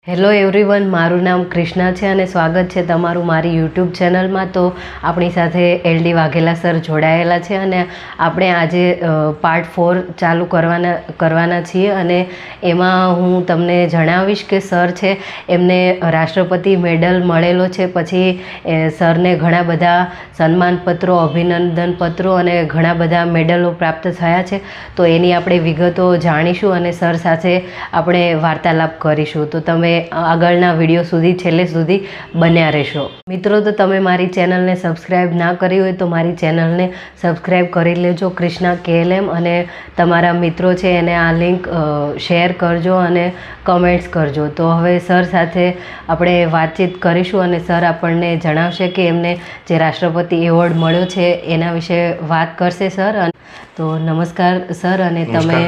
Hello everyone, મારું નામ કૃષ્ણા છે અને સ્વાગત છે તમારું મારી યુટ્યુબ ચેનલમાં. તો આપણી સાથે એલડી વાઘેલા સર જોડાયેલા છે અને આપણે આજે પાર્ટ 4 ચાલુ કરવાના છીએ અને એમાં હું તમને જણાવીશ કે સર છે એમને રાષ્ટ્રપતિ મેડલ મળેલો છે. પછી સરને ઘણા બધા સન્માનપત્રો, અભિનંદન પત્રો અને ઘણા બધા મેડલો પ્રાપ્ત થયા છે. તો એની આપણે વિગતો જાણીશું અને સર સાથે આપણે વાર્તાલાપ કરીશું. તો તમે આગળના વિડીયો સુધી છેલ્લે સુધી બન્યા રહેશો. મિત્રો, તો તમે મારી ચેનલને સબસ્ક્રાઈબ ના કરી હોય તો મારી ચેનલને સબસ્ક્રાઈબ કરી લેજો, કૃષ્ણા KLM, અને તમારા મિત્રો છે એને આ લિંક શેર કરજો અને કમેન્ટ્સ કરજો. તો હવે સર સાથે આપણે વાતચીત કરીશું અને સર આપણને જણાવશે કે એમને જે રાષ્ટ્રપતિ એવોર્ડ મળ્યો છે એના વિશે વાત કરશે સર. તો નમસ્કાર સર. અને તમે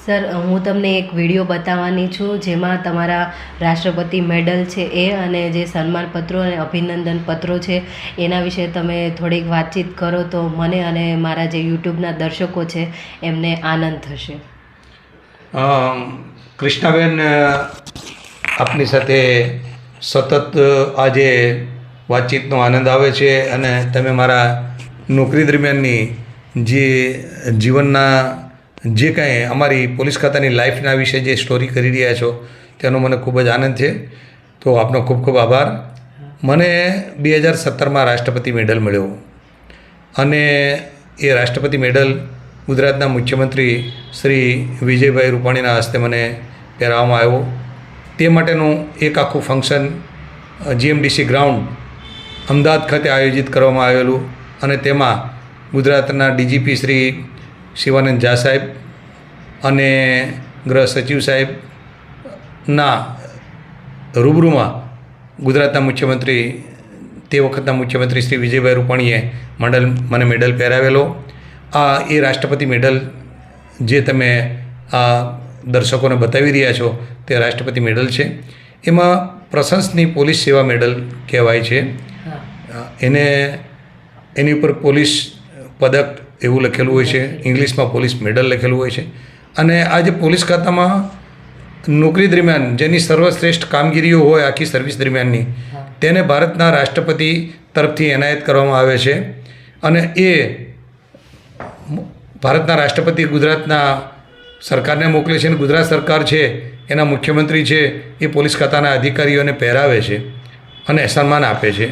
સર, હું તમને એક વિડીયો બતાવવાની છું જેમાં તમારા રાષ્ટ્રપતિ મેડલ છે એ અને જે સન્માનપત્રો અને અભિનંદન પત્રો છે એના વિશે તમે થોડીક વાતચીત કરો તો મને અને મારા જે યુટ્યુબના દર્શકો છે એમને આનંદ થશે. કૃષ્ણાબેન, આપની સાથે સતત આજે વાતચીતનો આનંદ આવે છે અને તમે મારા નોકરી દરમિયાનની જે જીવનના જે કાંઈ અમારી પોલીસ ખાતાની લાઈફના વિશે જે સ્ટોરી કરી રહ્યા છો તેનો મને ખૂબ જ આનંદ છે. તો આપનો ખૂબ ખૂબ આભાર. મને 2017માં રાષ્ટ્રપતિ મેડલ મળ્યો અને એ રાષ્ટ્રપતિ મેડલ ગુજરાતના મુખ્યમંત્રી શ્રી વિજયભાઈ રૂપાણીના હસ્તે મને પહેરાવવામાં આવ્યો. તે માટેનું એક આખું ફંક્શન GMDC ગ્રાઉન્ડ અમદાવાદ ખાતે આયોજિત કરવામાં આવેલું અને તેમાં ગુજરાતના DGP શ્રી શિવાનંદ ઝા સાહેબ અને ગૃહ સચિવ સાહેબના રૂબરૂમાં ગુજરાતના મુખ્યમંત્રી, તે વખતના મુખ્યમંત્રી શ્રી વિજયભાઈ રૂપાણીએ મને મેડલ પહેરાવેલો. એ રાષ્ટ્રપતિ મેડલ જે તમે આ દર્શકોને બતાવી રહ્યા છો તે રાષ્ટ્રપતિ મેડલ છે. એમાં પ્રશંસનીય પોલીસ સેવા મેડલ કહેવાય છે. એની ઉપર પોલીસ પદક એવું લખેલું હોય છે, ઇંગ્લિશમાં પોલીસ મેડલ લખેલું હોય છે. અને આ જે પોલીસ ખાતામાં નોકરી દરમિયાન જેની સર્વશ્રેષ્ઠ કામગીરીઓ હોય આખી સર્વિસ દરમિયાનની, તેને ભારતના રાષ્ટ્રપતિ તરફથી એનાયત કરવામાં આવે છે. અને એ ભારતના રાષ્ટ્રપતિ ગુજરાતના સરકારને મોકલે છે અને ગુજરાત સરકાર છે એના મુખ્યમંત્રી છે એ પોલીસ ખાતાના અધિકારીઓને પહેરાવે છે અને સન્માન આપે છે.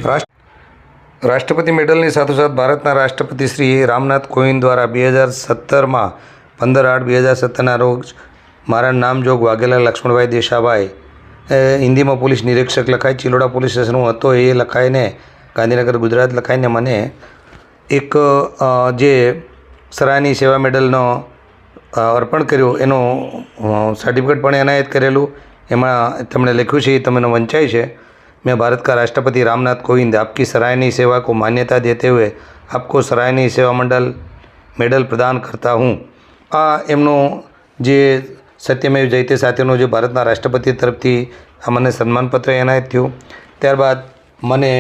રાષ્ટ્રપતિ મેડલની સાથોસાથ ભારતના રાષ્ટ્રપતિ શ્રી રામનાથ કોવિંદ દ્વારા 2017માં 15/8/2017ના રોજ મારા નામજોગ વાઘેલા લક્ષ્મણભાઈ દેશાભાઈ, હિન્દીમાં પોલીસ નિરીક્ષક લખાય, ચિલોડા પોલીસ સ્ટેશન હતો એ લખાઈને, ગાંધીનગર ગુજરાત લખાઈને મને એક જે સરાહનીય સેવા મેડલનો અર્પણ કર્યું એનું સર્ટિફિકેટ પણ એનાયત કરેલું. એમાં તેમણે લખ્યું છે, એ તમને વંચાય છે, मैं भारत का राष्ट्रपति रामनाथ कोविंद आपकी सराहनीय सेवा को मान्यता देते हुए आपको सराहनीय सेवा मेडल प्रदान करता हूँ. આ એમનો જે સત્યમેવ જયતે સાથેનો જે ભારતના રાષ્ટ્રપતિ તરફથી આ મને સન્માનપત્ર એનાયત થયું. ત્યારબાદ મને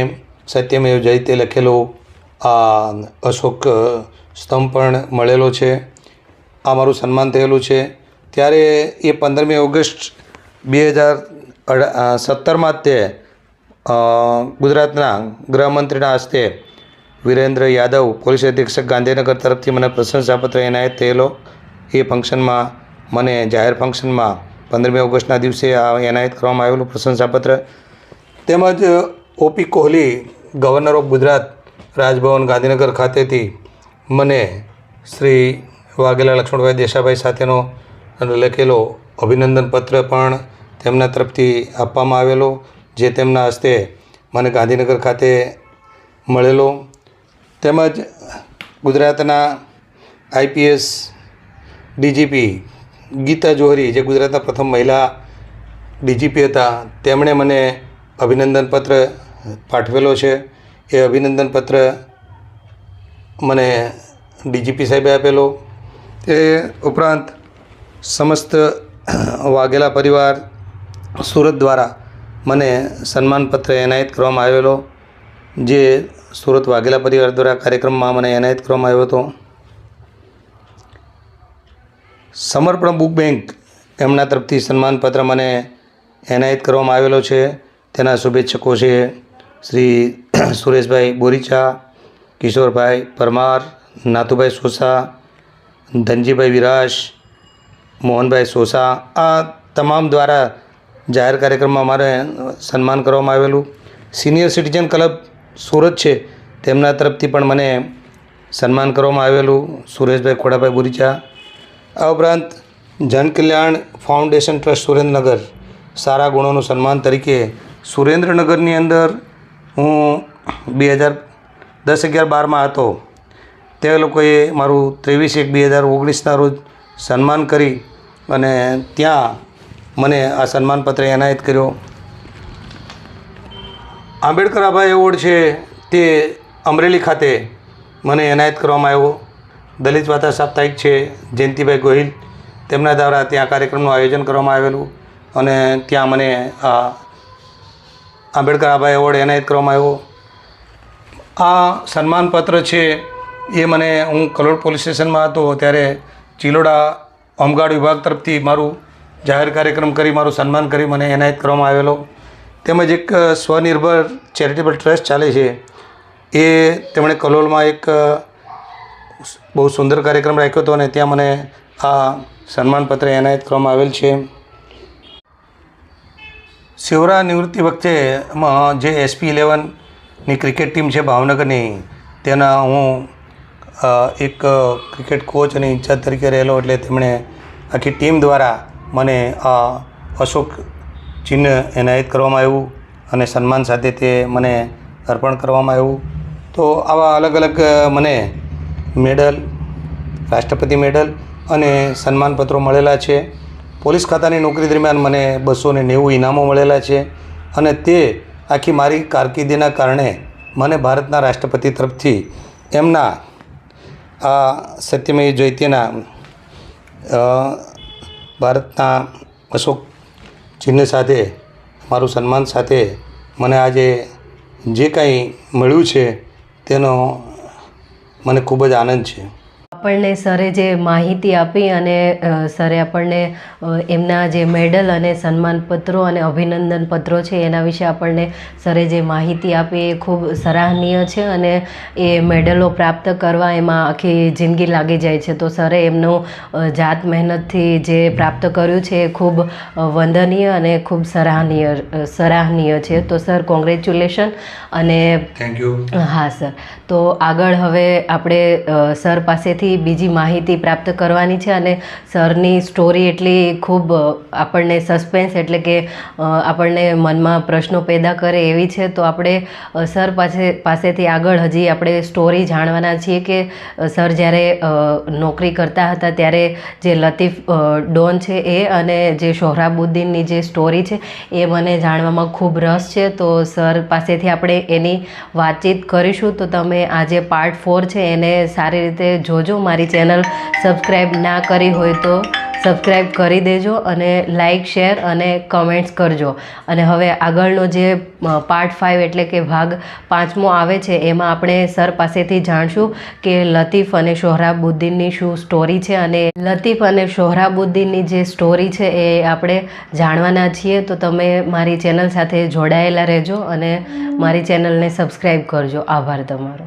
સત્યમેવ જયતે લખેલો આ અશોક સ્તંભ પણ મળેલો છે. આ મારું સન્માન થયેલું છે. ત્યારે એ 15મી ઓગસ્ટ 2017માં જ તે ગુજરાતના ગૃહમંત્રીના હસ્તે વિરેન્દ્ર યાદવ, પોલીસ અધિક્ષક ગાંધીનગર તરફથી મને પ્રશંસાપત્ર એનાયત થયેલો. એ ફંક્શનમાં મને જાહેર ફંક્શનમાં 15મી ઓગસ્ટના દિવસે આ એનાયત કરવામાં આવેલું પ્રશંસાપત્ર. તેમજ OP Kohli, governor of Gujarat, Raj Bhavan Gandhinagar ખાતેથી મને શ્રી વાઘેલા લક્ષ્મણભાઈ દેશાભાઈ સાથેનો લખેલો અભિનંદન પત્ર પણ તેમના તરફથી આપવામાં આવેલો, જે તેમના હસ્તે મને ગાંધીનગર ખાતે મળેલો. તેમજ ગુજરાતના IPS DGP ગીતા જોહરી, જે ગુજરાતના પ્રથમ મહિલા DGP હતા, તેમણે મને અભિનંદન પત્ર પાઠવેલો છે. એ અભિનંદન પત્ર મને DGP સાહેબે આપેલો. તે ઉપરાંત સમસ્ત વાઘેલા પરિવાર સુરત દ્વારા મને સન્માનપત્ર એનાયત કરવામાં આવેલો, જે સુરત વાઘેલા પરિવાર દ્વારા કાર્યક્રમમાં મને એનાયત કરવામાં આવ્યો હતો. સમર્પણ બુક બેંક એમના તરફથી સન્માનપત્ર મને એનાયત કરવામાં આવેલો છે. તેના શુભેચ્છકો છે શ્રી સુરેશભાઈ બોરીચા, કિશોરભાઈ પરમાર, નાથુભાઈ સોસા, ધનજીભાઈ વિરાશ, મોહનભાઈ સોસા. આ તમામ દ્વારા જાહેર કાર્યક્રમમાં મારે સન્માન કરવામાં આવેલું. સિનિયર સિટીઝન ક્લબ સુરત છે તેમના તરફથી પણ મને સન્માન કરવામાં આવેલું, સુરેશભાઈ ખોડાભાઈ બોરીચા. આ ઉપરાંત જનકલ્યાણ ફાઉન્ડેશન ટ્રસ્ટ સુરેન્દ્રનગર સારા ગુણોનું સન્માન તરીકે સુરેન્દ્રનગરની અંદર હું 2010-11-12 હતો. તે લોકોએ મારું 23/1/2019ના રોજ સન્માન કરી અને ત્યાં મને આ સન્માનપત્ર એનાયત કર્યો. આંબેડકર આભા એવોર્ડ છે તે અમરેલી ખાતે મને એનાયત કરવામાં આવ્યો. દલિત વાર્તા સાપ્તાહિક છે જયંતિભાઈ ગોહિલ તેમના દ્વારા ત્યાં કાર્યક્રમનું આયોજન કરવામાં આવેલું અને ત્યાં મને આ આંબેડકર આભા એવોર્ડ એનાયત કરવામાં આવ્યો. આ સન્માનપત્ર છે એ મને હું કલોલ પોલીસ સ્ટેશનમાં હતો ત્યારે ચિલોડા હોમગાર્ડ વિભાગ તરફથી મારું જાહેર કાર્યક્રમ કરી મારું સન્માન કરી મને એનાયત કરવામાં આવેલો. તેમજ એક સ્વનિર્ભર ચેરિટેબલ ટ્રસ્ટ ચાલે છે એ તેમણે કલોલમાં એક બહુ સુંદર કાર્યક્રમ રાખ્યો હતો અને ત્યાં મને આ સન્માનપત્ર એનાયત કરવામાં આવેલ છે. સેવરા નિવૃત્તિ વખતે જે SP11ની ક્રિકેટ ટીમ છે ભાવનગરની તેના હું એક ક્રિકેટ કોચ અને ઇન્ચાર્જ તરીકે રહેલો એટલે તેમણે આખી ટીમ દ્વારા મને આ અશોક ચિહ્ન એનાયત કરવામાં આવ્યું અને સન્માન સાથે તે મને અર્પણ કરવામાં આવ્યું. તો આવા અલગ અલગ મને મેડલ, રાષ્ટ્રપતિ મેડલ અને સન્માનપત્રો મળેલા છે. પોલીસ ખાતાની નોકરી દરમિયાન મને 290 ઇનામો મળેલા છે અને તે આખી મારી કારકિર્દીના કારણે મને ભારતના રાષ્ટ્રપતિ તરફથી એમના આ સત્યમેવ જયતેના ભારતના અશોક ચિહ્ન સાથે મારું સન્માન સાથે મને આજે જે કાંઈ મળ્યું છે તેનો મને ખૂબ જ આનંદ છે. આપણને સરે જે માહિતી આપી અને સરે આપણને એમના જે મેડલ અને સન્માનપત્રો અને અભિનંદન પત્રો છે એના વિશે આપણને સરે જે માહિતી આપી એ ખૂબ સરાહનીય છે અને એ મેડલો પ્રાપ્ત કરવા એમાં આખી જિંદગી લાગી જાય છે. તો સરે એમનું જાત મહેનતથી જે પ્રાપ્ત કર્યું છે એ ખૂબ વંદનીય અને ખૂબ સરાહનીય છે. તો સર કોંગ્રેચ્યુલેશન અને થેન્ક યુ. હા સર. તો આગળ હવે આપણે સર પાસેથી બીજી માહિતી પ્રાપ્ત કરવાની છે અને સરની સ્ટોરી એટલી ખૂબ આપણને સસ્પેન્સ એટલે કે આપણને મનમાં પ્રશ્નો પેદા કરે એવી છે. તો આપણે સર પાસેથી આગળ હજી આપણે સ્ટોરી જાણવાના છીએ કે સર જ્યારે નોકરી કરતા હતા ત્યારે જે લતીફ ડોન છે એ અને જે સોહરાબુદ્દીનની જે સ્ટોરી છે એ મને જાણવામાં ખૂબ રસ છે. તો સર પાસેથી આપણે એની વાતચીત કરીશું. તો તમે આ જે પાર્ટ 4 છે એને સારી રીતે જોજો. મારી ચેનલ સબસ્ક્રાઈબ ના કરી હોય તો સબસ્ક્રાઈબ કરી દેજો અને લાઈક, શેર અને કમેન્ટ્સ કરજો. અને હવે આગળનો જે પાર્ટ 5 એટલે કે ભાગ 5મો આવે છે એમાં આપણે સર પાસેથી જાણશું કે લતીફ અને સોહરાબુદ્દીનની શું સ્ટોરી છે અને લતીફ અને સોહરાબુદ્દીનની જે સ્ટોરી છે એ આપણે જાણવાના છીએ. તો તમે મારી ચેનલ સાથે જોડાયેલા રહેજો અને મારી ચેનલને સબસ્ક્રાઈબ કરજો. આભાર તમારો.